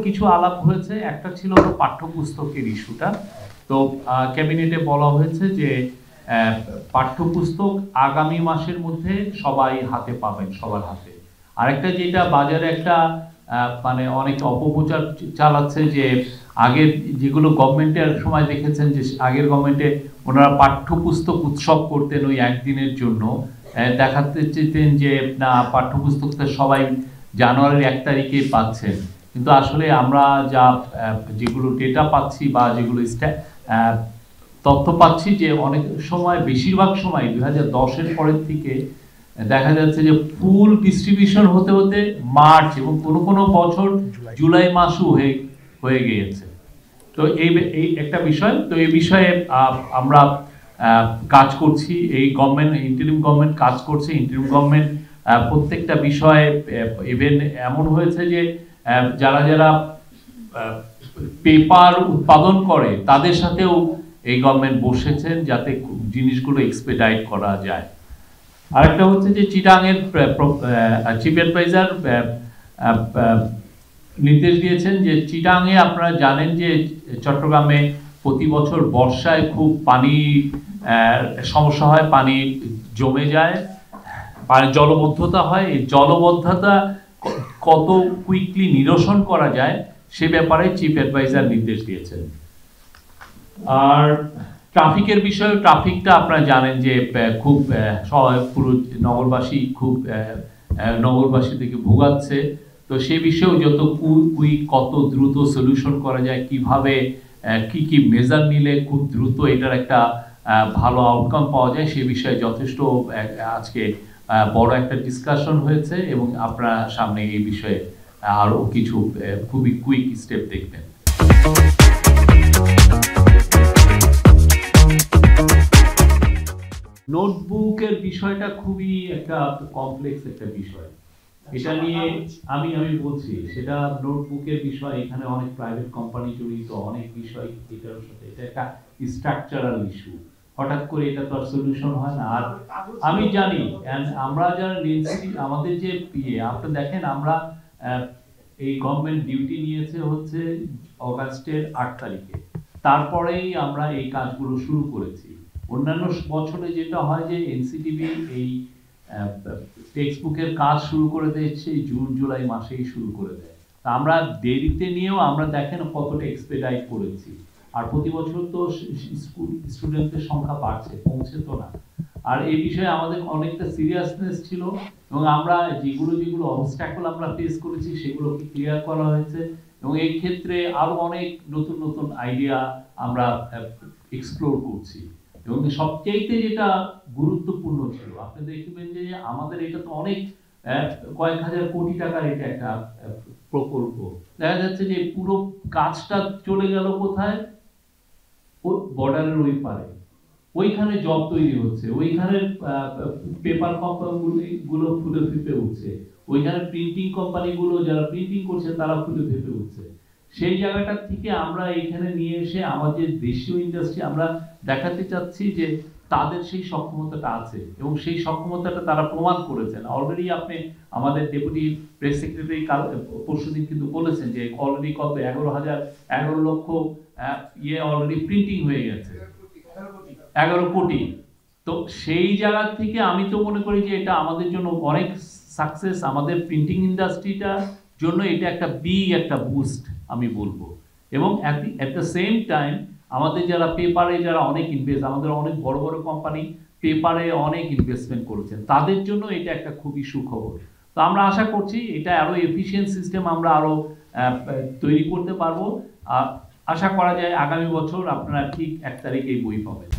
কিছু আলাপ হয়েছে, একটা ছিল পাঠ্যপুস্তকের ইস্যুটা। তো ক্যাবিনেটে বলা হয়েছে যে পাঠ্যপুস্তক আগামী মাসের মধ্যে সবাই হাতে পাবেন, সবার হাতে। আরেকটা যেটা বাজারে একটা মানে অনেক অপপ্রচার চালাচ্ছে যে আগের যেগুলো গভর্নমেন্টের সময় দেখেছেন যে আগের গভর্নমেন্টে ওনারা পাঠ্যপুস্তক উৎসব করতেন ওই একদিনের জন্য, দেখাতে চেতেন যে না পাঠ্যপুস্তকটা সবাই জানুয়ারির 1 তারিখে পাচ্ছেন। কিন্তু আসলে আমরা যা যেগুলো ডেটা পাচ্ছি বা যেগুলো তথ্য পাচ্ছি যে অনেক সময়, বেশিরভাগ সময় 2010-এর পরের থেকে দেখা যাচ্ছে যে ফুল ডিস্ট্রিবিউশন হতে হতে মার্চ এবং কোনো কোনো বছর জুলাই মাসও হয়ে গিয়েছে। তো এই একটা বিষয়। তো এই বিষয়ে আমরা কাজ করছি। এই গভর্নমেন্ট, ইন্টারিম গভর্নমেন্ট কাজ করছে। ইন্টারিম গভর্নমেন্ট প্রত্যেকটা বিষয়ে ইভেন এমন হয়েছে যে যারা যারা পেপার উৎপাদন করে তাদের সাথেও এই গভর্নমেন্ট বসেছেন যাতে জিনিসগুলো এক্সপেডাইট করা যায়। আরেকটা হচ্ছে যে চিটাংয়ের চিফ অ্যাডভাইজার নির্দেশ দিয়েছেন যে চিটাংয়ে আপনারা জানেন যে চট্টগ্রামে প্রতি বছর বর্ষায় খুব পানি সমস্যা হয়, পানি জমে যায়, পানি জলবদ্ধতা হয়। এই জলবদ্ধতা কত কুইকলি নিরসন করা যায় সে ব্যাপারে চিফ অ্যাডভাইজার নির্দেশ দিয়েছেন। আর ট্রাফিকের বিষয়ে, ট্রাফিকটা আপনারা জানেন যে খুব পুরো নগরবাসী নগরবাসী থেকে ভোগাচ্ছে। তো সেই বিষয়েও যত কত দ্রুত সলিউশন করা যায়, কিভাবে কি কি মেজার নিলে খুব দ্রুত এটার একটা ভালো আউটকাম পাওয়া যায়, সে বিষয়ে যথেষ্ট আজকে বড় একটা ডিসকাশন হয়েছে এবং আপনারা সামনে এই বিষয়ে আরো কিছু খুবই কুইক স্টেপ দেখবেন। নোটবুকের বিষয়টা খুবই একটা কমপ্লেক্স একটা বিষয়। এটা নিয়ে আমি বলছি, সেটা নোটবুকের বিষয়, এখানে অনেক প্রাইভেট কোম্পানি জড়িত, অনেক বিষয় এটার সাথে। এটা একটা স্ট্রাকচারাল ইস্যু, হঠাৎ করে এটা তো আর সলিউশন হয় না। আর আমি জানি আমরা যারা ডেনসিটি, আমাদের যে আপনি দেখেন আমরা এই গভর্নমেন্ট ডিউটি নিয়েছে হচ্ছে অগাস্টের 8 তারিখে, তারপরেই আমরা এই কাজগুলো শুরু করেছি। অন্যান্য বছরে যেটা হয় যে এনসিটিভি এই টেক্সট বুকের কাজ শুরু করে দিয়েছে জুন জুলাই মাসেই শুরু করে দেয়। তা আমরা দেরিতে নিয়েও আমরা দেখেন কতটা এক্সপেডাইট করেছি। আর প্রতি বছর তো স্কুল স্টুডেন্টদের সংখ্যা বাড়ছে, কমছে তো না। আর এই বিষয়ে আমাদের অনেকটা সিরিয়াসনেস ছিল এবং আমরা যেগুলো অবস্ট্যাকল আমরা ফেস করেছি সেগুলোকে ক্লিয়ার করা হয়েছে এবং এই ক্ষেত্রে আরো অনেক নতুন নতুন আইডিয়া আমরা এক্সপ্লোর করছি। এবং সবচেয়ে যেটা গুরুত্বপূর্ণ ছিল, আপনি দেখবেন যে আমাদের এটা তো অনেক কয়েক হাজার কোটি টাকার এটা একটা প্রকল্প। দেখা যাচ্ছে যে পুরো কাজটা চলে গেল কোথায়, বর্ডারের ওই পারে, ওইখানে জব তৈরি হচ্ছে, ওইখানে পেপার কোম্পানিগুলো ফুলে ফেঁপে উঠছে, ওইখানে প্রিন্টিং কোম্পানিগুলো যারা প্রিন্টিং করছে তারা ফুলে ফেঁপে উঠছে। সেই জায়গাটা থেকে আমরা এখানে নিয়ে এসে আমাদের দেশীয় ইন্ডাস্ট্রি আমরা দেখাতে চাচ্ছি যে তাদের সেই সক্ষমতাটা আছে এবং সেই সক্ষমতাটা তারা প্রমাণ করেছেন অলরেডি। আপনি আমাদের ডেপুটি প্রেস সেক্রেটারি পরশুদিন কিন্তু বলেছেন যে অলরেডি কত 11 লক্ষ অলরেডি প্রিন্টিং হয়ে গেছে, 11 কোটি। তো সেই জায়গা থেকে আমি তো মনে করি যে এটা আমাদের জন্য অনেক সাকসেস, আমাদের প্রিন্টিং ইন্ডাস্ট্রিটার জন্য এটা একটা বুস্ট আমি বলবো। এবং অ্যাট দ্য সেম টাইম আমাদের যারা পেপারে যারা অনেক আমাদের অনেক বড় বড় কোম্পানি পেপারে অনেক ইনভেস্টমেন্ট করেছেন, তাদের জন্য এটা একটা খুবই সুখবর। তো আমরা আশা করছি এটা আরো এফিশিয়েন্ট সিস্টেম আমরা আরো তৈরি করতে পারবো। আশা করা যায় আগামী বছর আপনারা ঠিক 1 তারিখে এই বই পাবেন।